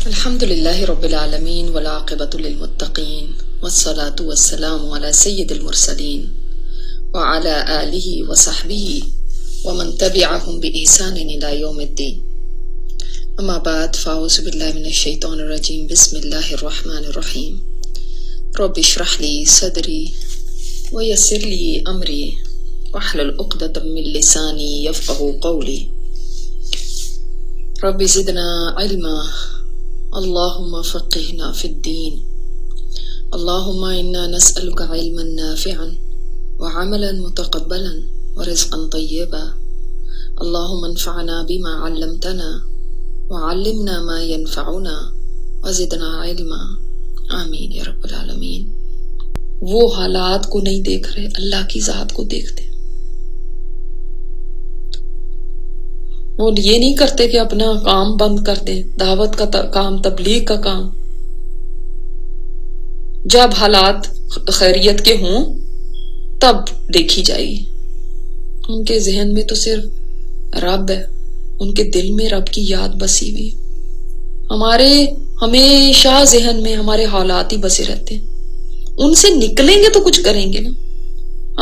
الحمد للہ رب العالمین والعاقبۃ للمتقین والصلاة والسلام علی سید المرسلین وعلی آلہ وصحبہ ومن تبعہم بإحسان الی یوم الدین. اما بعد فاعوذ باللہ من الشیطان الرجیم. بسم اللہ الرحمن الرحیم. رب اشرح لی صدری ویسر لی امری واحلل عقدۃ من لسانی یفقہوا قولی. رب زدنا علما اللہم فقہنا فی الدین. اللہم انا نسألک علما نافعا وعملا متقبلا ورزقا طیبا. اللہم انفعنا بما علمتنا وعلمنا ما ينفعنا وزدنا علما. آمین یا رب العالمین. وہ حالات کو نہیں دیکھ رہے، اللہ کی ذات کو دیکھتے. وہ یہ نہیں کرتے کہ اپنا کام بند کر دیں، دعوت کا کام، تبلیغ کا کام. جب حالات خیریت کے ہوں تب دیکھی جائے گی. ان کے ذہن میں تو صرف رب ہے، ان کے دل میں رب کی یاد بسی ہوئی. ہمارے ہمیشہ ذہن میں ہمارے حالات ہی بسے رہتے ہیں. ان سے نکلیں گے تو کچھ کریں گے نا.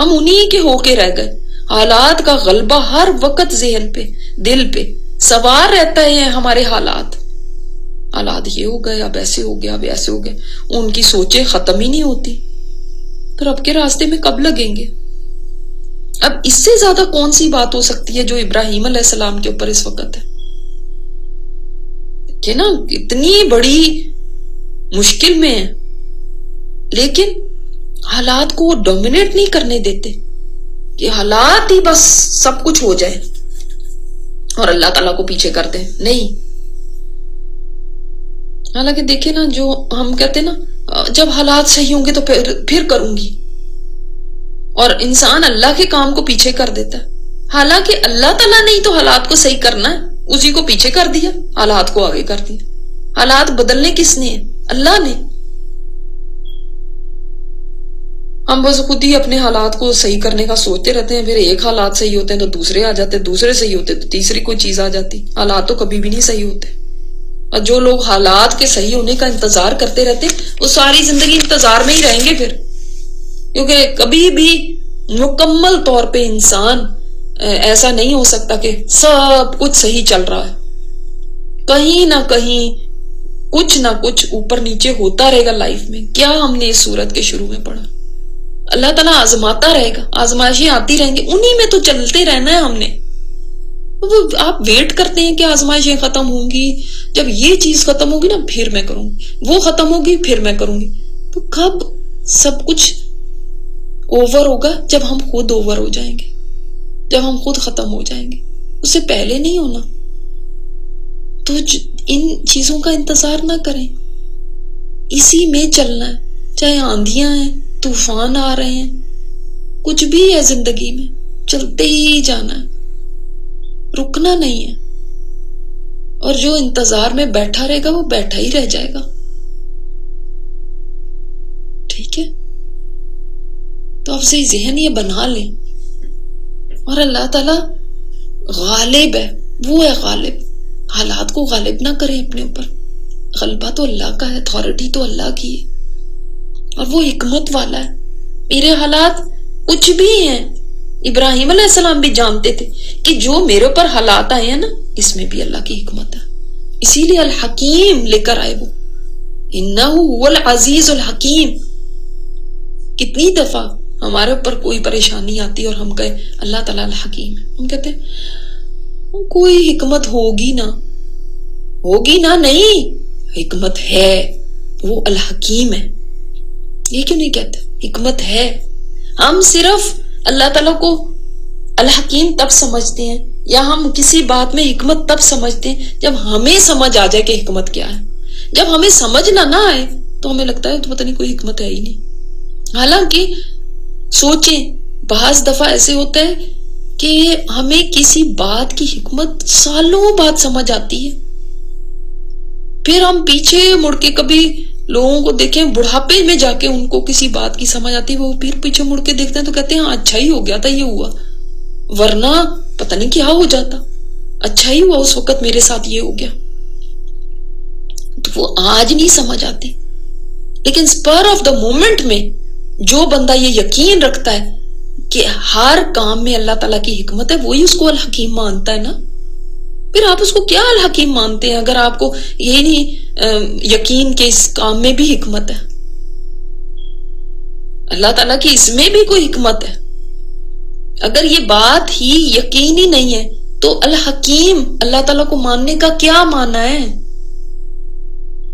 ہم انہی کے ہو کے رہ گئے. حالات کا غلبہ ہر وقت ذہن پہ، دل پہ سوار رہتا ہے. ہمارے حالات یہ ہو گئے، اب ایسے ہو گیا، اب ایسے ہو گئے. ان کی سوچیں ختم ہی نہیں ہوتی. تو رب کے راستے میں کب لگیں گے؟ اب اس سے زیادہ کون سی بات ہو سکتی ہے جو ابراہیم علیہ السلام کے اوپر اس وقت ہے کہ نا اتنی بڑی مشکل میں ہے، لیکن حالات کو ڈومینیٹ نہیں کرنے دیتے کہ حالات ہی بس سب کچھ ہو جائے اور اللہ تعالیٰ کو پیچھے کر دیں. نہیں. حالانکہ دیکھیں نا، جو ہم کہتے ہیں نا جب حالات صحیح ہوں گے تو پھر کروں گی، اور انسان اللہ کے کام کو پیچھے کر دیتا ہے. حالانکہ اللہ تعالیٰ نے ہی تو حالات کو صحیح کرنا ہے، اسی کو پیچھے کر دیا، حالات کو آگے کر دیا. حالات بدلنے کس نے؟ اللہ نے. ہم بس خود ہی اپنے حالات کو صحیح کرنے کا سوچتے رہتے ہیں. پھر ایک حالات صحیح ہوتے ہیں تو دوسرے آ جاتے، دوسرے صحیح ہوتے تو تیسری کوئی چیز آ جاتی. حالات تو کبھی بھی نہیں صحیح ہوتے. اور جو لوگ حالات کے صحیح ہونے کا انتظار کرتے رہتے وہ ساری زندگی انتظار میں ہی رہیں گے پھر. کیونکہ کبھی بھی مکمل طور پہ انسان ایسا نہیں ہو سکتا کہ سب کچھ صحیح چل رہا ہے. کہیں نہ کہیں کچھ نہ کچھ اوپر نیچے ہوتا رہے گا لائف میں. کیا ہم نے اس سورت کے شروع میں پڑھا؟ اللہ تعالیٰ آزماتا رہے گا، آزمائشیں آتی رہیں گی، انہی میں تو چلتے رہنا ہے ہم نے. آپ ویٹ کرتے ہیں کہ آزمائشیں ختم ہوں گی، جب یہ چیز ختم ہوگی نا پھر میں کروں گی، وہ ختم ہوگی پھر میں کروں گی. تو کب سب کچھ اوور ہوگا؟ جب ہم خود اوور ہو جائیں گے، جب ہم خود ختم ہو جائیں گے. اس سے پہلے نہیں ہونا. تو ان چیزوں کا انتظار نہ کریں، اسی میں چلنا ہے. چاہے آندھیاں ہیں، طوفان آ رہے ہیں، کچھ بھی ہے زندگی میں، چلتے ہی جانا ہے، رکنا نہیں ہے. اور جو انتظار میں بیٹھا رہے گا وہ بیٹھا ہی رہ جائے گا. ٹھیک ہے؟ تو آپ سے ذہن یہ بنا لیں. اور اللہ تعالی غالب ہے، وہ ہے غالب. حالات کو غالب نہ کریں اپنے اوپر. غلبہ تو اللہ کا ہے، اتھارٹی تو اللہ کی ہے، اور وہ حکمت والا ہے. میرے حالات کچھ بھی ہیں، ابراہیم علیہ السلام بھی جانتے تھے کہ جو میرے اوپر حالات آئے ہیں نا، اس میں بھی اللہ کی حکمت ہے. اسی لیے الحکیم لے کر آئے وہ، انہ هو العزیز الحکیم. کتنی دفعہ ہمارے اوپر کوئی پریشانی آتی اور ہم کہے اللہ تعالیٰ الحکیم ہے، ہم کہتے ہیں کوئی حکمت ہوگی نا. نہیں، حکمت ہے، وہ الحکیم ہے. یہ کیوں نہیں کہتے حکمت ہے؟ ہم صرف اللہ تعالیٰ کو الحکیم تب سمجھتے ہیں، یا ہم کسی بات میں حکمت تب سمجھتے ہیں جب ہمیں سمجھ آ جائے کہ حکمت کیا ہے. جب ہمیں سمجھ نہ آئے تو ہمیں لگتا ہے تو پتہ نہیں کوئی حکمت ہے ہی نہیں. حالانکہ سوچیں، بعض دفعہ ایسے ہوتا ہے کہ ہمیں کسی بات کی حکمت سالوں بعد سمجھ آتی ہے. پھر ہم پیچھے مڑ کے کبھی لوگوں کو دیکھیں بڑھاپے میں جا کے ان کو کسی بات کی سمجھ آتی ہے، وہ پھر پیچھے مڑ کے دیکھتے ہیں تو کہتے ہیں ہاں اچھا ہی ہو گیا تھا یہ ہوا، ورنہ پتہ نہیں کیا ہو جاتا. اچھا ہی ہوا اس وقت میرے ساتھ یہ ہو گیا. تو آج نہیں سمجھ آتی، لیکن اسپر آف دا مومنٹ میں جو بندہ یہ یقین رکھتا ہے کہ ہر کام میں اللہ تعالیٰ کی حکمت ہے، وہی اس کو الحکیم مانتا ہے نا. پھر آپ اس کو کیا الحکیم مانتے ہیں اگر آپ کو یہی نہیں یقین کہ اس کام میں بھی حکمت ہے، اللہ تعالیٰ کی اس میں بھی کوئی حکمت ہے. اگر یہ بات ہی یقین ہی نہیں ہے تو الحکیم اللہ تعالیٰ کو ماننے کا کیا معنی ہے؟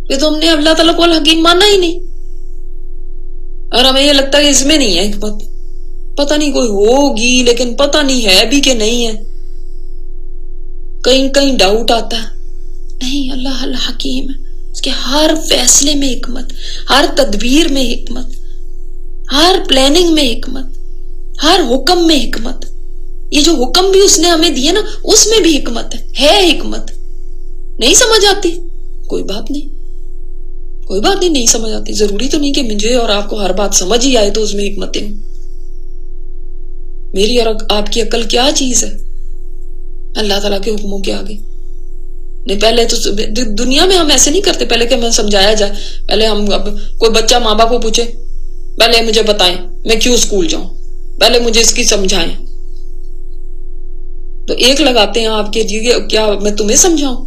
یہ تو ہم نے اللہ تعالیٰ کو الحکیم مانا ہی نہیں، اور ہمیں یہ لگتا ہے کہ اس میں نہیں ہے حکمت، پتہ نہیں کوئی ہوگی لیکن پتہ نہیں ہے بھی کہ نہیں ہے. کہیں کہیں ڈاؤٹ آتا ہے. نہیں، اللہ الحکیم ہے، اس کے ہر فیصلے میں حکمت، ہر تدبیر میں حکمت، ہر پلاننگ میں حکمت، ہر حکم میں حکمت. یہ جو حکم بھی اس نے ہمیں دیے نا اس میں بھی حکمت ہے حکمت. نہیں سمجھ آتی، کوئی بات نہیں، کوئی بات نہیں سمجھ آتی. ضروری تو نہیں کہ مجھے اور آپ کو ہر بات سمجھ ہی آئے تو اس میں حکمتیں. میری اور آپ کی عقل کیا چیز ہے اللہ تعالیٰ کے حکموں کے آگے؟ نہیں، پہلے تو دنیا میں ہم ایسے نہیں کرتے، پہلے کہ ہمیں سمجھایا جائے. پہلے ہم اب کوئی بچہ ماں باپ کو پوچھے، پہلے مجھے بتائیں میں کیوں اسکول جاؤں، پہلے مجھے اس کی سمجھائیں. تو ایک لگاتے ہیں آپ کے جی کیا میں تمہیں سمجھاؤں؟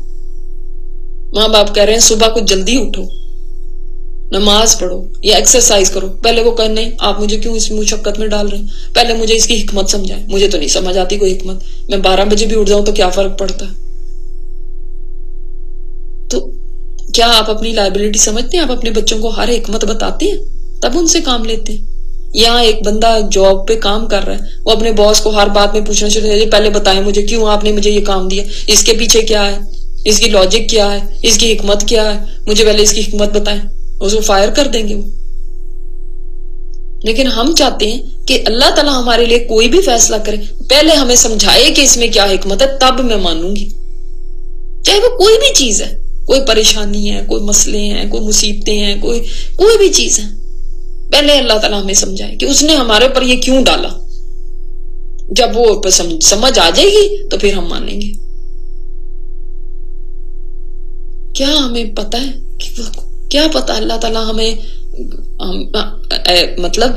ماں باپ کہہ رہے ہیں صبح کو جلدی اٹھو، نماز پڑھو یا ایکسرسائز کرو. پہلے وہ کہہ نہیں آپ مجھے کیوں اس مشقت میں ڈال رہے ہیں، پہلے مجھے اس کی حکمت سمجھائیں. مجھے تو نہیں سمجھ آتی کوئی حکمت، میں 12 بجے بھی اٹھ جاؤں تو کیا فرق پڑتا ہے؟ تو کیا آپ اپنی لائبلٹی سمجھتے ہیں؟ آپ اپنے بچوں کو ہر حکمت بتاتے ہیں تب ان سے کام لیتے ہیں. یہاں ایک بندہ جاب پہ کام کر رہا ہے، وہ اپنے باس کو ہر بات میں پوچھنا شروع کر دیا، پہلے بتائیں مجھے کیوں آپ نے مجھے یہ کام دیا، اس کے پیچھے کیا ہے، اس کی لاجک کیا ہے، اس کی حکمت کیا ہے، مجھے پہلے اس کی حکمت بتائیں. اس کو فائر کر دیں گے وہ. لیکن ہم چاہتے ہیں کہ اللہ تعالیٰ ہمارے لیے کوئی بھی فیصلہ کرے پہلے ہمیں سمجھائے کہ اس میں کیا حکمت ہے، تب میں مانوں گی. چاہے وہ کوئی بھی چیز ہے، کوئی پریشانی ہے، کوئی مسئلے ہیں، کوئی مصیبتیں ہیں، کوئی بھی چیز ہے، پہلے اللہ تعالیٰ ہمیں سمجھائے کہ اس نے ہمارے اوپر یہ کیوں ڈالا. جب وہ سمجھ آ جائے گی تو پھر ہم مانیں گے. کیا ہمیں پتا ہے کہ کیا پتا اللہ تعالیٰ ہمیں مطلب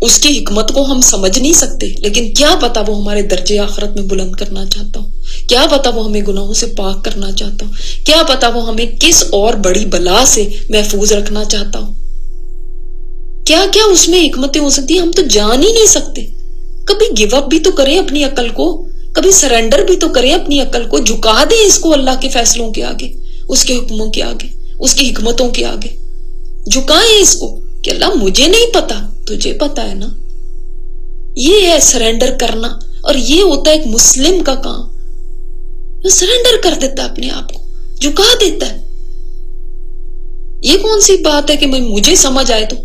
اس کی حکمت کو ہم سمجھ نہیں سکتے، لیکن کیا پتا وہ ہمارے درجے آخرت میں بلند کرنا چاہتا ہوں، کیا پتا وہ ہمیں گناہوں سے پاک کرنا چاہتا ہوں، کیا پتا وہ ہمیں کس اور بڑی بلا سے محفوظ رکھنا چاہتا ہوں. کیا کیا اس میں حکمتیں ہو سکتی ہیں ہم تو جان ہی نہیں سکتے. کبھی گیو اپ بھی تو کریں اپنی عقل کو، کبھی سرنڈر بھی تو کریں اپنی عقل کو، جھکا دیں اس کو اللہ کے فیصلوں کے آگے، اس کے حکموں کے آگے، اس کی حکمتوں کے آگے. جھکائیں اس کو کہ اللہ مجھے نہیں پتا، تجھے پتا ہے نا. یہ ہے سرنڈر کرنا، اور یہ ہوتا ہے ایک مسلم کا کام. وہ سرنڈر کر دیتا ہے اپنے آپ کو، جھکا دیتا ہے. یہ کون سی بات ہے کہ مجھے سمجھ آئے تو؟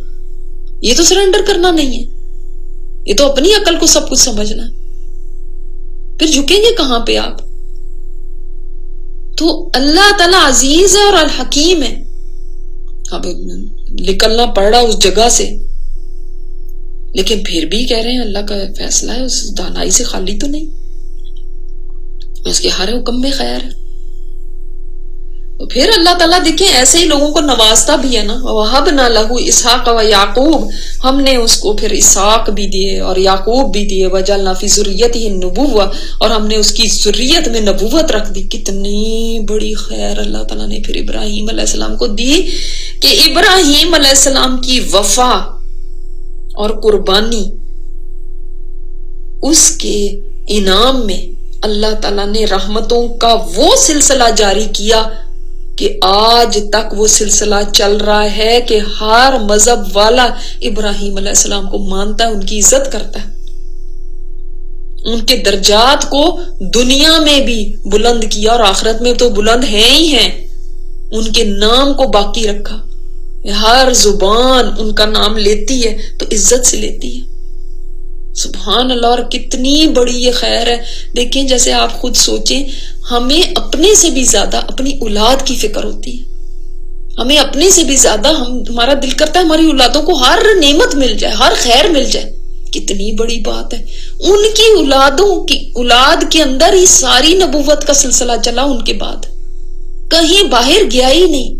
یہ تو سرنڈر کرنا نہیں ہے، یہ تو اپنی عقل کو سب کچھ سمجھنا ہے. پھر جھکیں گے کہاں پہ آپ؟ تو اللہ تعالیٰ عزیز ہے اور الحکیم ہے. اب نکلنا پڑ رہا اس جگہ سے، لیکن پھر بھی کہہ رہے ہیں اللہ کا فیصلہ ہے، اس دانائی سے خالی تو نہیں، اس کے ہر حکم میں خیر ہے. تو پھر اللہ تعالیٰ دیکھیں ایسے ہی لوگوں کو نوازتا بھی ہے نا. وَوَهَبْنَا لَهُ إِسْحَاقَ وَيَعْقُوبَ، ہم نے اس کو پھر اسحاق بھی دیے اور یعقوب بھی دیے. وَجَعَلْنَا فِي ذُرِّيَّتِهِ النُّبُوَّةَ، اور ہم نے اس کی ذریت میں نبوت رکھ دی. کتنی بڑی خیر اللہ تعالیٰ نے پھر ابراہیم علیہ السلام کو دی کہ ابراہیم علیہ السلام کی وفا اور قربانی، اس کے انعام میں اللہ تعالیٰ نے رحمتوں کا وہ سلسلہ جاری کیا کہ آج تک وہ سلسلہ چل رہا ہے کہ ہر مذہب والا ابراہیم علیہ السلام کو مانتا ہے، ان کی عزت کرتا ہے، ان کے درجات کو دنیا میں بھی بلند کیا اور آخرت میں تو بلند ہیں ہی ہیں. ان کے نام کو باقی رکھا، ہر زبان ان کا نام لیتی ہے تو عزت سے لیتی ہے. سبحان اللہ. اور کتنی بڑی یہ خیر ہے. دیکھیں جیسے آپ خود سوچیں، ہمیں اپنے سے بھی زیادہ اپنی اولاد کی فکر ہوتی ہے. ہمیں اپنے سے بھی زیادہ ہمارا دل کرتا ہے ہماری اولادوں کو ہر نعمت مل جائے، ہر خیر مل جائے. کتنی بڑی بات ہے. ان کی اولادوں کی اولاد کے اندر ہی ساری نبوت کا سلسلہ چلا ان کے بعد. کہیں باہر گیا ہی نہیں.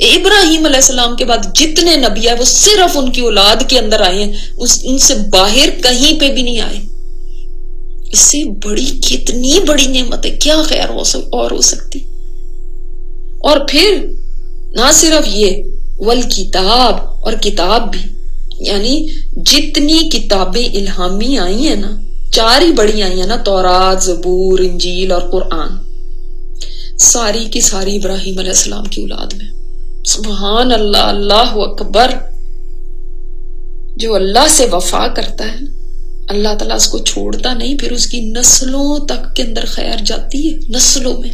ابراہیم علیہ السلام کے بعد جتنے نبی آئے وہ صرف ان کی اولاد کے اندر آئے ہیں, ان سے باہر کہیں پہ بھی نہیں آئے. اس سے بڑی کتنی بڑی نعمت ہے, کیا خیر اور ہو سکتی. اور پھر نہ صرف یہ, والکتاب, اور کتاب بھی, یعنی جتنی کتابیں الہامی آئی ہیں نا, 4 ہی بڑی آئی ہیں نا, تورات, زبور, انجیل اور قرآن, ساری کی ساری ابراہیم علیہ السلام کی اولاد میں. سبحان اللہ, اللہ اکبر. جو اللہ سے وفا کرتا ہے اللہ تعالیٰ اس کو چھوڑتا نہیں, پھر اس کی نسلوں تک کے اندر خیر جاتی ہے, نسلوں میں.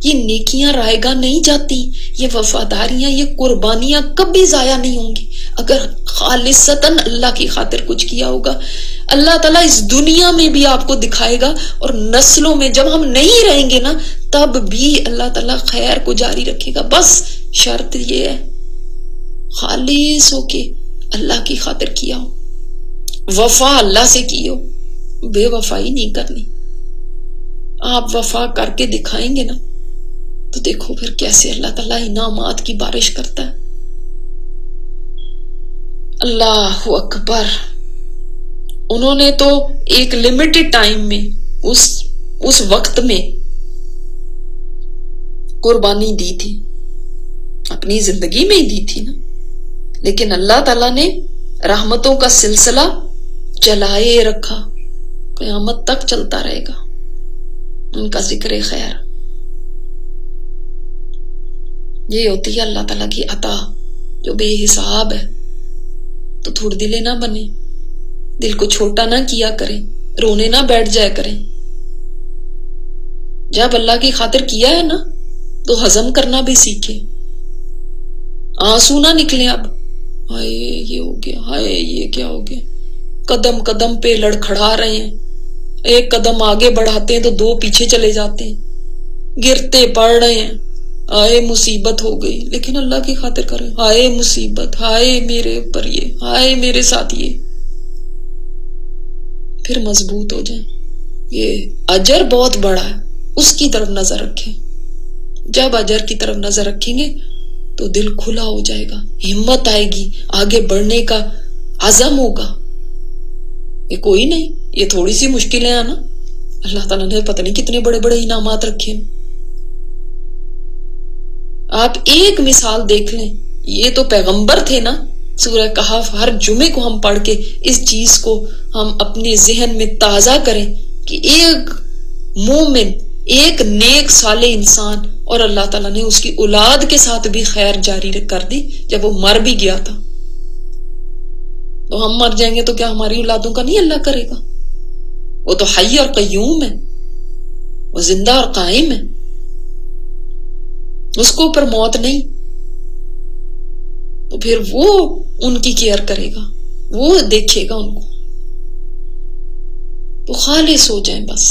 یہ نیکیاں رائے گاہ نہیں جاتی, یہ وفاداریاں, یہ قربانیاں کبھی ضائع نہیں ہوں گی اگر خالصتاً اللہ کی خاطر کچھ کیا ہوگا. اللہ تعالیٰ اس دنیا میں بھی آپ کو دکھائے گا, اور نسلوں میں جب ہم نہیں رہیں گے نا تب بھی اللہ تعالیٰ خیر کو جاری رکھے گا. بس شرط یہ ہے خالص ہو کے اللہ کی خاطر کیا ہو, وفا اللہ سے کی ہو, بے وفائی نہیں کرنی. آپ وفا کر کے دکھائیں گے نا تو دیکھو پھر کیسے اللہ تعالیٰ انعامات کی بارش کرتا ہے. اللہ اکبر. انہوں نے تو ایک لمیٹڈ ٹائم میں اس وقت میں قربانی دی تھی, اپنی زندگی میں ہی دی تھی نا, لیکن اللہ تعالیٰ نے رحمتوں کا سلسلہ چلائے رکھا, قیامت تک چلتا رہے گا ان کا ذکر خیر. یہ ہوتی ہے اللہ تعالیٰ کی عطا جو بے حساب ہے. تو تھوڑ دلے نہ بنے, دل کو چھوٹا نہ کیا کریں, رونے نہ بیٹھ جایا کریں. جب اللہ کی خاطر کیا ہے نا تو ہضم کرنا بھی سیکھے. آنسو نہ نکلے اب, ہائے یہ ہو گیا, ہائے یہ کیا ہو گیا. قدم قدم پہ لڑکھڑا رہے ہیں, ایک قدم آگے بڑھاتے ہیں تو 2 پیچھے چلے جاتے ہیں, گرتے پڑ رہے ہیں, ہائے مصیبت ہو گئی, لیکن اللہ کی خاطر کریں, ہائے مصیبت, ہائے میرے اوپر یہ, ہائے میرے ساتھ یہ, پھر مضبوط ہو جائیں. یہ اجر بہت بڑا ہے, اس کی طرف نظر رکھیں. جب اجر کی طرف نظر رکھیں گے تو دل کھلا ہو جائے گا, ہمت آئے گی, آگے بڑھنے کا عزم ہوگا. یہ کوئی نہیں, یہ تھوڑی سی مشکلیں ہیں نا, اللہ تعالیٰ نے پتہ نہیں کتنے بڑے بڑے انعامات رکھے ہیں. آپ ایک مثال دیکھ لیں, یہ تو پیغمبر تھے نا. سورہ کہف ہر جمعے کو ہم پڑھ کے اس چیز کو ہم اپنے ذہن میں تازہ کریں کہ ایک مومن, ایک نیک صالح انسان, اور اللہ تعالیٰ نے اس کی اولاد کے ساتھ بھی خیر جاری کر دی جب وہ مر بھی گیا تھا. تو ہم مر جائیں گے تو کیا ہماری اولادوں کا نہیں اللہ کرے گا؟ وہ تو حی اور قیوم ہے, وہ زندہ اور قائم ہے, اس کو اوپر موت نہیں. تو پھر وہ ان کی کیئر کرے گا, وہ دیکھے گا ان کو. تو خالص ہو جائیں بس.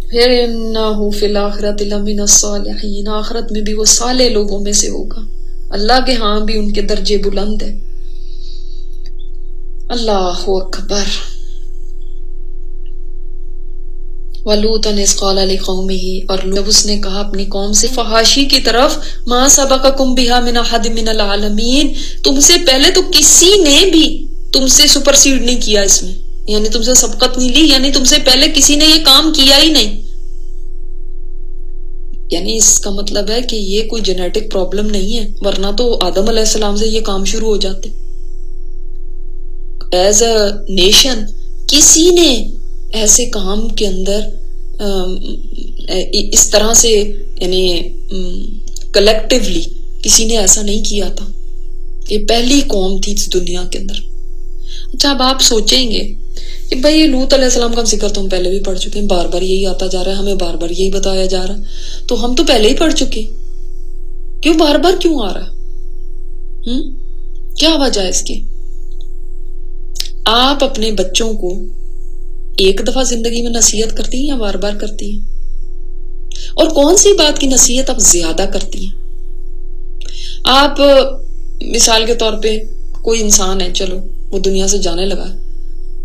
پھر انہ فی الآخرۃ لمن الصالحین, آخرت میں بھی وہ صالح لوگوں میں سے ہوگا. اللہ کے ہاں بھی ان کے درجے بلند ہے. اللہ اکبر. وَلُوطًا إِذْ قَالَ لِقَوْمِهِ, اور جب اس نے کہا اپنی قوم سے, فحاشی کی طرف, مَا سَبَقَكُمْ بِهَا مِنْ أَحَدٍ مِنَ الْعَالَمِينَ, تم سے پہلے تو کسی نے بھی تم سے سپرسیڈ نہیں کیا اس میں, یعنی تم سے سبقت نہیں لی, یعنی تم سے پہلے کسی نے یہ کام کیا ہی نہیں. یعنی اس کا مطلب ہے کہ یہ کوئی جینیٹک پرابلم نہیں ہے, ورنہ تو آدم علیہ السلام سے یہ کام شروع ہو جاتے. ایز اے نیشن کسی نے ایسے کام کے اندر اس طرح سے, یعنی کلیکٹیولی کسی نے ایسا نہیں کیا تھا. یہ پہلی قوم تھی اس دنیا کے اندر. اچھا, اب آپ سوچیں گے کہ بھئی لوط علیہ السلام کا ذکر تو ہم پہلے بھی پڑھ چکے ہیں, بار بار یہی آتا جا رہا ہے, ہمیں بار بار یہی بتایا جا رہا ہے, تو ہم تو پہلے ہی پڑھ چکے, کیوں بار بار کیوں آ رہا ہے؟ کیا وجہ ہے اس کی؟ آپ اپنے بچوں کو ایک دفعہ زندگی میں نصیحت کرتی ہیں یا بار بار کرتی ہیں؟ اور کون سی بات کی نصیحت آپ زیادہ کرتی ہیں؟ آپ مثال کے طور پہ کوئی انسان ہے, چلو وہ دنیا سے جانے لگا,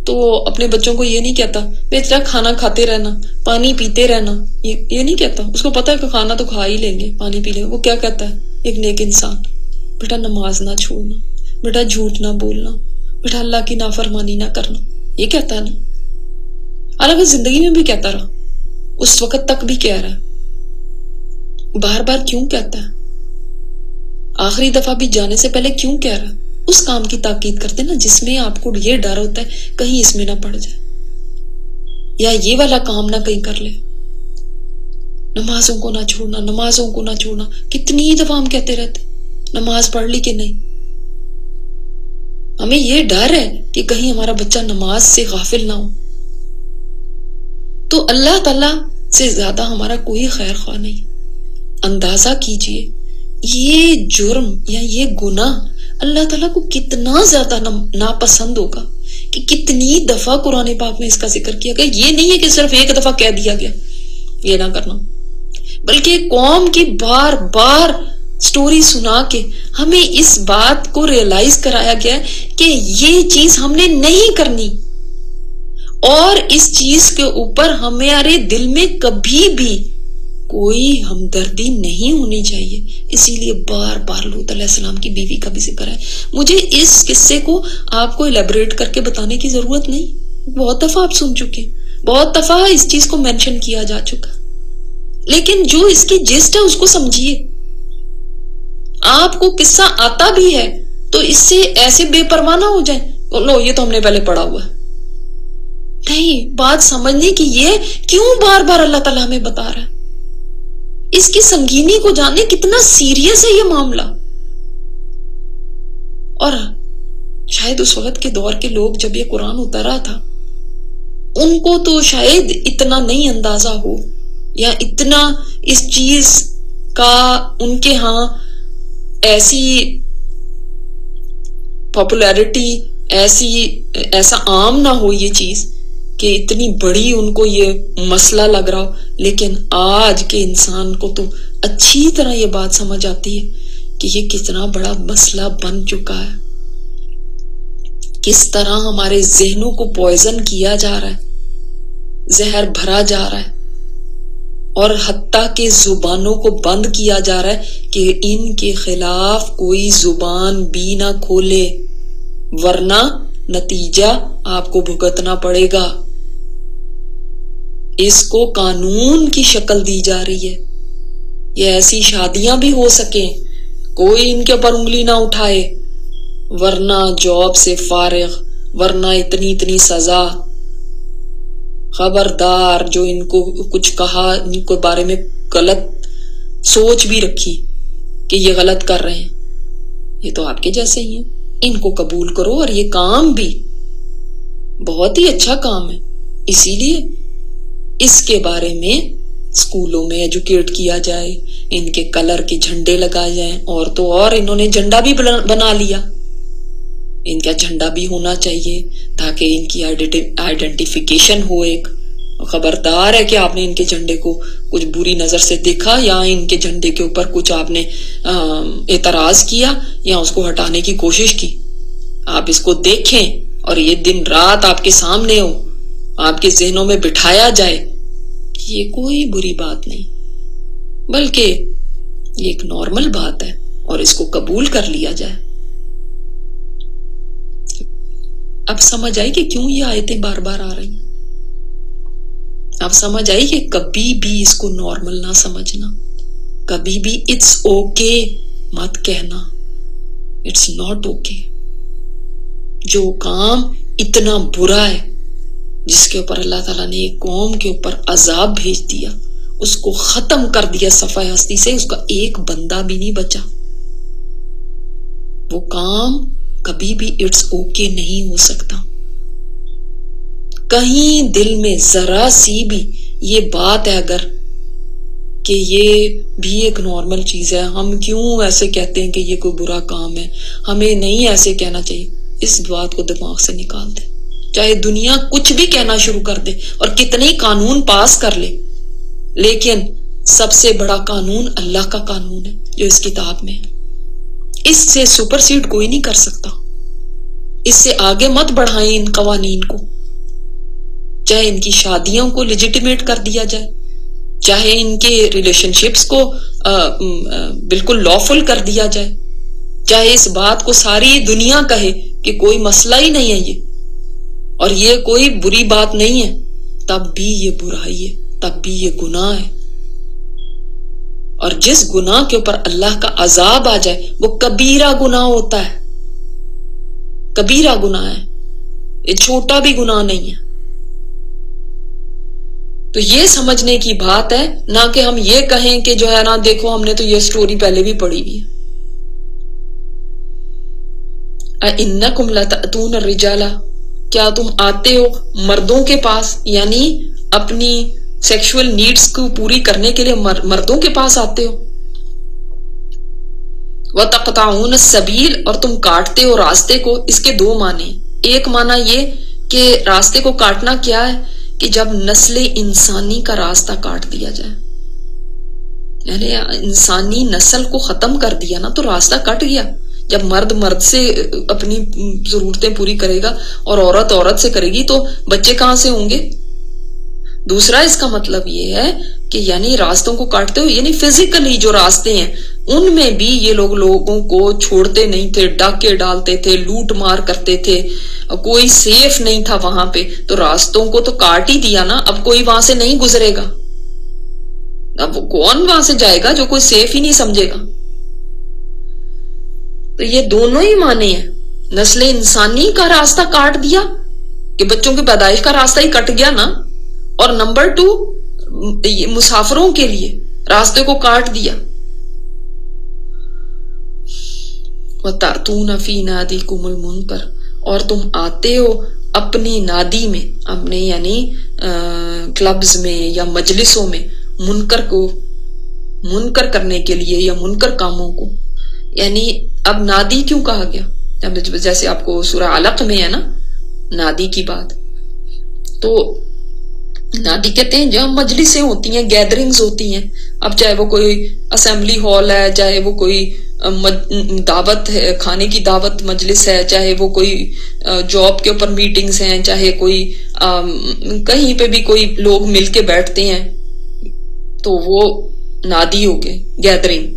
تو اپنے بچوں کو یہ نہیں کہتا بیٹا کھانا کھاتے رہنا، پانی پیتے رہنا، یہ نہیں کہتا. اس کو پتا ہے کہ کھانا تو کھا ہی لیں گے، پانی پی لیں گے. وہ کیا کہتا ہے ایک نیک انسان؟ بیٹا نماز نہ چھوڑنا، بیٹا جھوٹ نہ بولنا، بیٹا اللہ کی نافرمانی نہ کرنا. یہ کہتا ہے نا. حالانکہ زندگی میں بھی کہتا رہا، اس وقت تک بھی کہہ رہا ہے. بار بار کیوں کہتا ہے؟ آخری دفعہ بھی جانے سے پہلے کیوں کہہ رہا ہے؟ اس کام کی تاکید کرتے نا جس میں آپ کو یہ ڈر ہوتا ہے کہیں اس میں نہ پڑ جائے، یا یہ والا کام نہ کہیں کر لے. نمازوں کو نہ چھوڑنا، نمازوں کو نہ چھوڑنا. کتنی دفعہ ہم کہتے رہتے نماز پڑھ لی کہ نہیں. ہمیں یہ ڈر ہے کہ کہیں ہمارا بچہ نماز سے غافل نہ ہو. تو اللہ تعالی سے زیادہ ہمارا کوئی خیر خواہ نہیں. اندازہ کیجئے یہ جرم یا یہ گناہ اللہ تعالیٰ کو کتنا زیادہ ناپسند ہوگا کہ کتنی دفعہ قرآن پاک میں اس کا ذکر کیا گیا. یہ نہیں ہے کہ صرف ایک دفعہ کہہ دیا گیا یہ نہ کرنا، بلکہ قوم کی بار بار سٹوری سنا کے ہمیں اس بات کو ریئلائز کرایا گیا کہ یہ چیز ہم نے نہیں کرنی، اور اس چیز کے اوپر ہمارے دل میں کبھی بھی کوئی ہمدردی نہیں ہونی چاہیے. اسی لیے بار بار لوط علیہ السلام کی بیوی کا بھی ذکر ہے. مجھے اس قصے کو آپ کو ایلیبریٹ کر کے بتانے کی ضرورت نہیں، بہت دفعہ آپ سن چکے، بہت دفعہ اس چیز کو مینشن کیا جا چکا. لیکن جو اس کی جسٹ ہے اس کو سمجھیے. آپ کو قصہ آتا بھی ہے تو اس سے ایسے بے پرواہ نہ ہو جائیں لو یہ تو ہم نے پہلے پڑھا ہوا ہے. نہیں، بات سمجھنے کی یہ کیوں بار بار اللہ تعالیٰ ہمیں بتا رہا ہے. اس کی سنگینی کو جانے کتنا سیریس ہے یہ معاملہ. اور شاید اس وقت کے دور کے لوگ جب یہ قرآن اترا تھا ان کو تو شاید اتنا نہیں اندازہ ہو، یا اتنا اس چیز کا ان کے ہاں ایسی پاپولیرٹی ایسا عام نہ ہو یہ چیز کہ اتنی بڑی ان کو یہ مسئلہ لگ رہا ہو. لیکن آج کے انسان کو تو اچھی طرح یہ بات سمجھ آتی ہے کہ یہ کتنا بڑا مسئلہ بن چکا ہے، کس طرح ہمارے ذہنوں کو پوائزن کیا جا رہا ہے، زہر بھرا جا رہا ہے، اور حتیٰ کہ زبانوں کو بند کیا جا رہا ہے کہ ان کے خلاف کوئی زبان بھی نہ کھولے، ورنہ نتیجہ آپ کو بھگتنا پڑے گا. اس کو قانون کی شکل دی جا رہی ہے. یہ ایسی شادیاں بھی ہو سکیں کوئی ان کے اوپر انگلی نہ اٹھائے، ورنہ جاب سے فارغ، ورنہ اتنی سزا. خبردار جو ان کو کچھ کہا، ان کے بارے میں غلط سوچ بھی رکھی کہ یہ غلط کر رہے ہیں، یہ تو آپ کے جیسے ہی ہیں، ان کو قبول کرو. اور یہ کام بھی بہت ہی اچھا کام ہے، اسی لیے اس کے بارے میں اسکولوں میں ایجوکیٹ کیا جائے، ان کے کلر کے جھنڈے لگائے جائیں. اور تو اور انہوں نے جھنڈا بھی بنا لیا، ان کا جھنڈا بھی ہونا چاہیے تاکہ ان کی آئیڈینٹیفیکیشن ہو. ایک خبردار ہے کہ آپ نے ان کے جھنڈے کو کچھ بری نظر سے دیکھا، یا ان کے جھنڈے کے اوپر کچھ آپ نے اعتراض کیا یا اس کو ہٹانے کی کوشش کی، آپ اس کو دیکھیں اور یہ دن رات آپ کے سامنے ہو، آپ کے ذہنوں میں بٹھایا جائے. یہ کوئی بری بات نہیں، بلکہ یہ ایک نارمل بات ہے اور اس کو قبول کر لیا جائے. اب سمجھ آئی کہ کیوں یہ آیتیں بار بار آ رہی ہیں. اب سمجھ آئی کہ کبھی بھی اس کو نارمل نہ سمجھنا، کبھی بھی اٹس اوکے مت کہنا، اٹس ناٹ اوکے. جو کام اتنا برا ہے جس کے اوپر اللہ تعالیٰ نے ایک قوم کے اوپر عذاب بھیج دیا، اس کو ختم کر دیا صفحہ ہستی سے، اس کا ایک بندہ بھی نہیں بچا، وہ کام کبھی بھی اٹس اوکے نہیں ہو سکتا. کہیں دل میں ذرا سی بھی یہ بات ہے اگر کہ یہ بھی ایک نارمل چیز ہے، ہم کیوں ایسے کہتے ہیں کہ یہ کوئی برا کام ہے، ہمیں نہیں ایسے کہنا چاہیے، اس بات کو دماغ سے نکال دے. چاہے دنیا کچھ بھی کہنا شروع کر دے اور کتنے ہی قانون پاس کر لے، لیکن سب سے بڑا قانون اللہ کا قانون ہے جو اس کتاب میں ہے. اس سے سپر سیڈ کوئی نہیں کر سکتا. اس سے آگے مت بڑھائیں ان قوانین کو، چاہے ان کی شادیوں کو لیجیٹیمیٹ کر دیا جائے، چاہے ان کے ریلیشن شپس کو بالکل لافل کر دیا جائے، چاہے اس بات کو ساری دنیا کہے کہ کوئی مسئلہ ہی نہیں ہے یہ اور یہ کوئی بری بات نہیں ہے، تب بھی یہ برائی ہے، تب بھی یہ گناہ ہے۔ اور جس گناہ کے اوپر اللہ کا عذاب آ جائے وہ کبیرہ گناہ ہوتا ہے، کبیرہ گناہ ہے، یہ چھوٹا بھی گناہ نہیں ہے۔ تو یہ سمجھنے کی بات ہے، نہ کہ ہم یہ کہیں کہ جو ہے نا دیکھو ہم نے تو یہ سٹوری پہلے بھی پڑھی ہوئی ہے۔ اِنَّكُمْ لَتَأْتُونَ الرِّجَالَ، کیا تم آتے ہو مردوں کے پاس، یعنی اپنی سیکشول نیڈز کو پوری کرنے کے لیے مردوں کے پاس آتے ہو۔ وَتَقْطَعُونَ السَّبِيلَ، اور تم کاٹتے ہو راستے کو۔ اس کے دو معنی، ایک معنی یہ کہ راستے کو کاٹنا کیا ہے کہ جب نسل انسانی کا راستہ کاٹ دیا جائے، یعنی انسانی نسل کو ختم کر دیا نا تو راستہ کٹ گیا۔ جب مرد مرد سے اپنی ضرورتیں پوری کرے گا اور عورت عورت سے کرے گی تو بچے کہاں سے ہوں گے؟ دوسرا اس کا مطلب یہ ہے کہ یعنی راستوں کو کاٹتے ہو، یعنی فزیکلی جو راستے ہیں ان میں بھی یہ لوگوں کو چھوڑتے نہیں تھے، ڈاکے ڈالتے تھے، لوٹ مار کرتے تھے، کوئی سیف نہیں تھا وہاں پہ، تو راستوں کو تو کاٹ ہی دیا نا، اب کوئی وہاں سے نہیں گزرے گا، اب کون وہاں سے جائے گا جو کوئی سیف ہی نہیں سمجھے گا۔ تو یہ دونوں ہی معنی ہیں، نسل انسانی کا راستہ کاٹ دیا کہ بچوں کی پیدائش کا راستہ ہی کٹ گیا نا، اور نمبر 2 مسافروں کے لیے راستے کو کاٹ دیا۔ وَتَأْتُونَ فِي نَادِكُمُ الْمُنْكَرَ، اور تم آتے ہو اپنی نادی میں، اپنے یعنی کلبز میں یا مجلسوں میں منکر کو منکر کرنے کے لیے یا منکر کاموں کو۔ یعنی اب نادی کیوں کہا گیا؟ جیسے آپ کو سورہ علق میں ہے نا نادی کی بات، تو نادی کہتے ہیں جہاں مجلسیں ہوتی ہیں، گیدرنگز ہوتی ہیں۔ اب چاہے وہ کوئی اسمبلی ہال ہے، چاہے وہ کوئی دعوت ہے، کھانے کی دعوت مجلس ہے، چاہے وہ کوئی جاب کے اوپر میٹنگز ہیں، چاہے کوئی کہیں پہ بھی کوئی لوگ مل کے بیٹھتے ہیں، تو وہ نادی ہو گئے، گیدرنگ،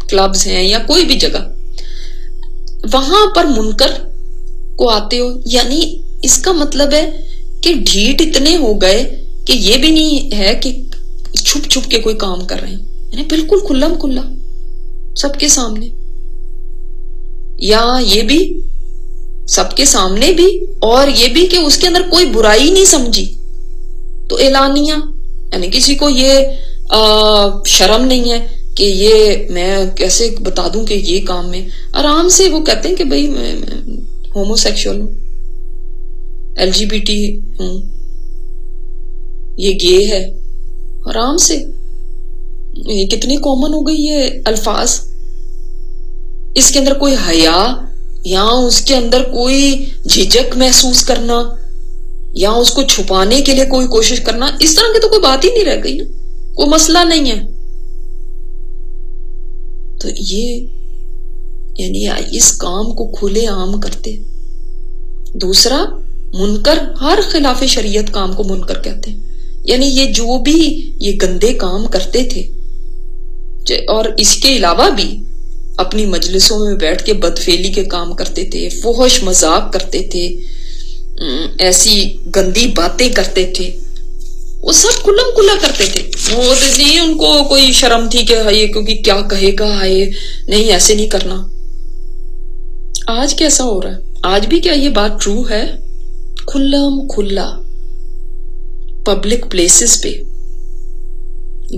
کلبز ہیں یا کوئی بھی جگہ، وہاں پر منکر کو آتے ہو۔ یعنی اس کا مطلب ہے کہ ڈھیٹ اتنے ہو گئے کہ یہ بھی نہیں ہے کہ چھپ چھپ کے کوئی کام کر رہے ہیں، یعنی بالکل کھلم کھلا سب کے سامنے، یا یہ بھی سب کے سامنے بھی، اور یہ بھی کہ اس کے اندر کوئی برائی نہیں سمجھی تو اعلانیہ، یعنی کسی کو یہ شرم نہیں ہے کہ یہ میں کیسے بتا دوں کہ یہ کام میں آرام سے وہ کہتے ہیں کہ بھئی میں ہومو سیکشول ہوں، LGBT ہوں، یہ گے ہے، آرام سے۔ یہ کتنی کامن ہو گئی یہ الفاظ، اس کے اندر کوئی حیا یا اس کے اندر کوئی جھجک محسوس کرنا یا اس کو چھپانے کے لیے کوئی کوشش کرنا، اس طرح کی تو کوئی بات ہی نہیں رہ گئی نا، کوئی مسئلہ نہیں ہے۔ تو یہ یعنی اس کام کو کھلے عام کرتے۔ دوسرا منکر، ہر خلاف شریعت کام کو منکر کہتے ہیں، یعنی یہ جو بھی یہ گندے کام کرتے تھے، اور اس کے علاوہ بھی اپنی مجلسوں میں بیٹھ کے بدفعلی کے کام کرتے تھے، فحش مذاق کرتے تھے، ایسی گندی باتیں کرتے تھے، وہ سب کھلم کھلا کرتے تھے۔ وہ نہیں ان کو کوئی شرم تھی کہ ہائے کیونکہ کیا کہے گا، ہائے نہیں ایسے نہیں کرنا۔ آج کیسا ہو رہا ہے؟ آج بھی کیا یہ بات ٹرو ہے؟ کھلم کھلا پبلک پلیسز پہ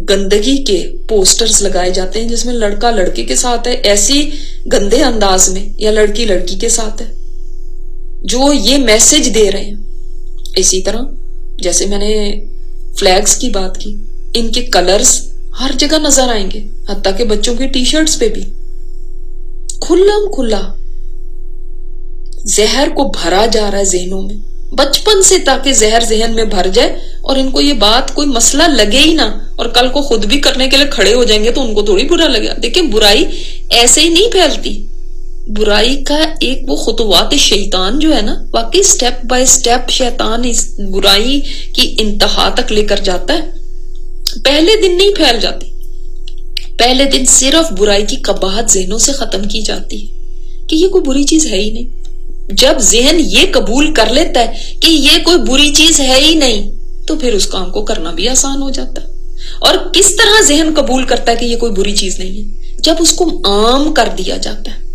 گندگی کے پوسٹرز لگائے جاتے ہیں جس میں لڑکا لڑکی کے ساتھ ہے ایسی گندے انداز میں، یا لڑکی لڑکی کے ساتھ ہے، جو یہ میسج دے رہے ہیں۔ اسی طرح جیسے میں نے فلیگز کی بات کی، ان کے کلرز ہر جگہ نظر آئیں گے، حتیٰ کہ بچوں کی ٹی شرٹس پہ بھی کھلم کھلا زہر کو بھرا جا رہا ہے ذہنوں میں بچپن سے، تاکہ زہر ذہن میں بھر جائے اور ان کو یہ بات کوئی مسئلہ لگے ہی نہ، اور کل کو خود بھی کرنے کے لیے کھڑے ہو جائیں گے تو ان کو تھوڑی برا لگے۔ دیکھیں برائی ایسے ہی نہیں پھیلتی، برائی کا ایک وہ خطوات شیطان جو ہے نا، واقعی سٹیپ بائی سٹیپ شیطان اس برائی کی انتہا تک لے کر جاتا ہے. پہلے دن نہیں پھیل جاتی، پہلے دن صرف برائی کی قباحت ذہنوں سے ختم کی جاتی ہے کہ یہ کوئی بری چیز ہے ہی نہیں. جب ذہن یہ قبول کر لیتا ہے کہ یہ کوئی بری چیز ہے ہی نہیں، تو پھر اس کام کو کرنا بھی آسان ہو جاتا ہے. اور کس طرح ذہن قبول کرتا ہے کہ یہ کوئی بری چیز نہیں ہے؟ جب اس کو عام کر دیا جاتا ہے.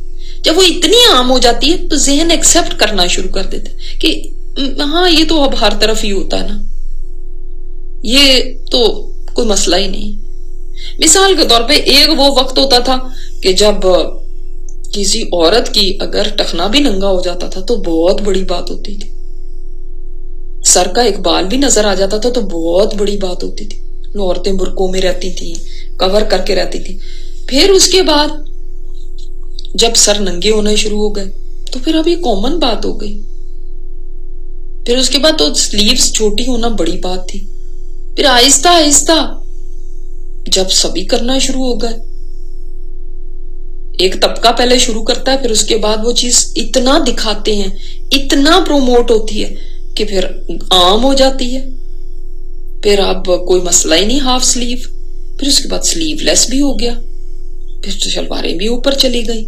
جب وہ اتنی عام ہو جاتی ہے تو ذہن ایکسپٹ کرنا شروع کر دیتا ہے کہ ہاں یہ تو اب ہر طرف ہی ہوتا ہے نا، یہ تو کوئی مسئلہ ہی نہیں. مثال کے طور پہ ایک وہ وقت ہوتا تھا کہ جب کسی عورت کی اگر ٹخنا بھی ننگا ہو جاتا تھا تو بہت بڑی بات ہوتی تھی، سر کا ایک بال بھی نظر آ جاتا تھا تو بہت بڑی بات ہوتی تھی. عورتیں برقعوں میں رہتی تھیں، کور کر کے رہتی تھی. پھر اس کے بعد جب سر ننگے ہونا شروع ہو گئے تو پھر اب یہ کامن بات ہو گئی. پھر اس کے بعد تو سلیوز چھوٹی ہونا بڑی بات تھی. پھر آہستہ آہستہ جب سبھی کرنا شروع ہو گئے، ایک طبقہ پہلے شروع کرتا ہے، پھر اس کے بعد وہ چیز اتنا دکھاتے ہیں، اتنا پروموٹ ہوتی ہے کہ پھر عام ہو جاتی ہے. پھر اب کوئی مسئلہ ہی نہیں ہاف سلیو. پھر اس کے بعد سلیو لیس بھی ہو گیا، پھر تو شلواریں بھی اوپر چلی گئی.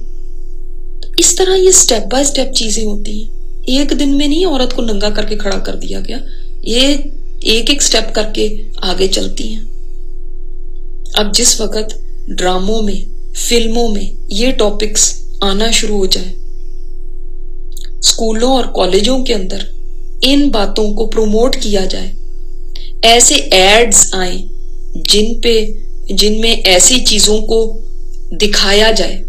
اس طرح یہ سٹیپ بائی سٹیپ چیزیں ہوتی ہیں. ایک دن میں نہیں عورت کو ننگا کر کے کھڑا کر دیا گیا، یہ ایک ایک سٹیپ کر کے آگے چلتی ہیں. اب جس وقت ڈراموں میں، فلموں میں یہ ٹاپکس آنا شروع ہو جائے، اسکولوں اور کالجوں کے اندر ان باتوں کو پروموٹ کیا جائے، ایسے ایڈز آئیں جن میں ایسی چیزوں کو دکھایا جائے،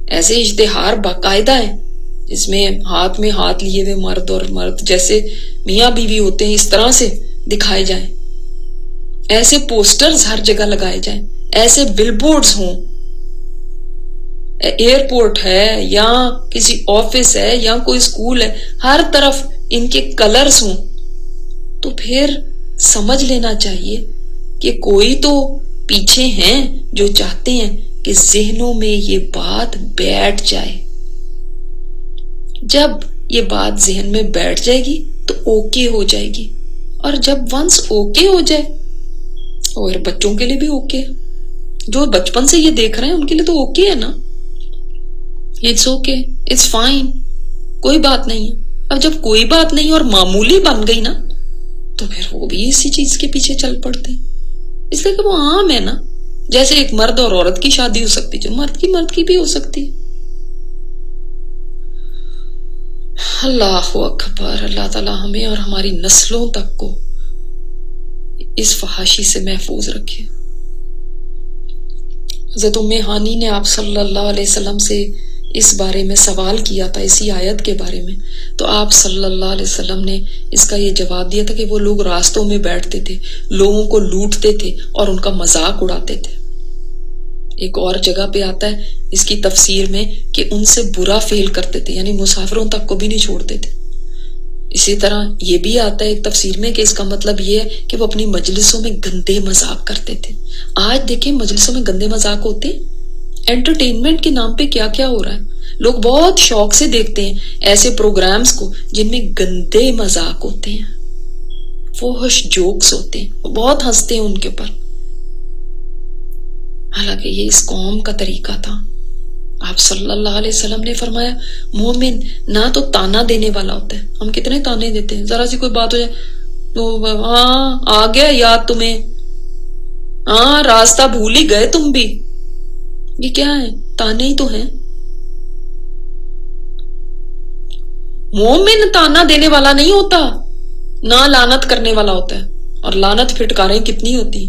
ایسے اشتہار باقاعدہ ہیں جس میں ہاتھ لیے ہوئے مرد اور مرد جیسے میاں بیوی ہوتے ہیں اس طرح سے دکھائے جائیں، ایسے پوسٹرز ہر جگہ لگائے جائیں، ایسے بل بورڈز ہوں، ایئرپورٹ ہے یا کسی آفس ہے یا کوئی اسکول ہے، ہر طرف ان کے کلرز ہوں. تو پھر سمجھ لینا چاہیے کہ کوئی تو پیچھے ہیں جو چاہتے ہیں کہ ذہنوں میں یہ بات بیٹھ جائے. جب یہ بات ذہن میں بیٹھ جائے گی تو اوکے ہو جائے گی. اور جب ونس اوکے ہو جائے، اور بچوں کے لیے بھی اوکے، جو بچپن سے یہ دیکھ رہے ہیں ان کے لیے تو اوکے ہے نا، اٹس اوکے، اٹس فائن، کوئی بات نہیں ہے. اب جب کوئی بات نہیں اور معمولی بن گئی نا تو پھر وہ بھی اسی چیز کے پیچھے چل پڑتے ہیں، اس لیے کہ وہ عام ہے نا. جیسے ایک مرد اور عورت کی شادی ہو سکتی، جو مرد کی بھی ہو سکتی. اللہ اکبر. اللہ تعالی ہمیں اور ہماری نسلوں تک کو اس فحاشی سے محفوظ رکھے. حضرت ام ہانی نے آپ صلی اللہ علیہ وسلم سے اس بارے میں سوال کیا تھا، اسی آیت کے بارے میں. تو آپ صلی اللہ علیہ وسلم نے اس کا یہ جواب دیا تھا کہ وہ لوگ راستوں میں بیٹھتے تھے، لوگوں کو لوٹتے تھے اور ان کا مذاق اڑاتے تھے. ایک اور جگہ پہ آتا ہے اس کی تفسیر میں کہ ان سے برا فعل کرتے تھے، یعنی مسافروں تک کو بھی نہیں چھوڑتے تھے. اسی طرح یہ بھی آتا ہے ایک تفسیر میں کہ اس کا مطلب یہ ہے کہ وہ اپنی مجلسوں میں گندے مذاق کرتے تھے. آج دیکھیں مجلسوں میں گندے مذاق ہوتے ہیں، انٹرٹینمنٹ کے نام پہ کیا کیا ہو رہا ہے. لوگ بہت شوق سے دیکھتے ہیں ایسے پروگرامز کو جن میں گندے مذاق ہوتے ہیں، فحش جوکس ہوتے ہیں، وہ بہت ہنستے ہیں ان کے اوپر. حالانکہ یہ اس قوم کا طریقہ تھا. آپ صلی اللہ علیہ وسلم نے فرمایا مومن نہ تو تانا دینے والا ہوتا ہے. ہم کتنے تانے دیتے ہیں، ذرا سی کوئی بات ہو جائے تو ہاں آ گیا یاد تمہیں، ہاں راستہ بھول ہی گئے تم بھی. یہ کیا ہے؟ تانے ہی تو ہیں. مومن تانا دینے والا نہیں ہوتا، نہ لعنت کرنے والا ہوتا ہے. اور لعنت پھٹکاریں کتنی ہوتی،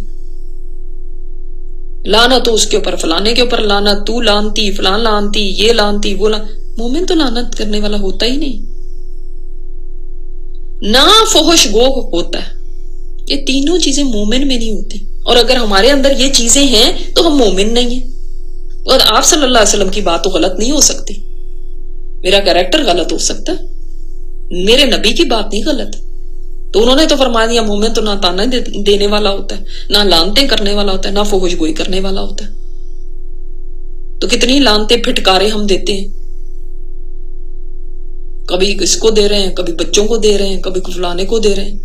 لعنت تو اس کے اوپر، فلانے کے اوپر لعنت، تو لانتی، فلان لانتی، یہ لانتی، وہ مومن تو لعنت کرنے والا ہوتا ہی نہیں، نہ فحش گو ہوتا ہے. یہ تینوں چیزیں مومن میں نہیں ہوتی. اور اگر ہمارے اندر یہ چیزیں ہیں تو ہم مومن نہیں ہیں. اور آپ صلی اللہ علیہ وسلم کی بات تو غلط نہیں ہو سکتی، میرا کیریکٹر غلط ہو سکتا ہے، میرے نبی کی بات نہیں غلط. تو انہوں نے تو فرما دیا مومن تو نہ تانا دینے والا ہوتا ہے، نہ لانتے کرنے والا ہوتا ہے، نہ فحش گوئی کرنے والا ہوتا ہے. تو کتنی لانتے پھٹکارے ہم دیتے ہیں کبھی اس کو دے رہے ہیں، کبھی بچوں کو دے رہے ہیں، کبھی فلانے کو دے رہے ہیں،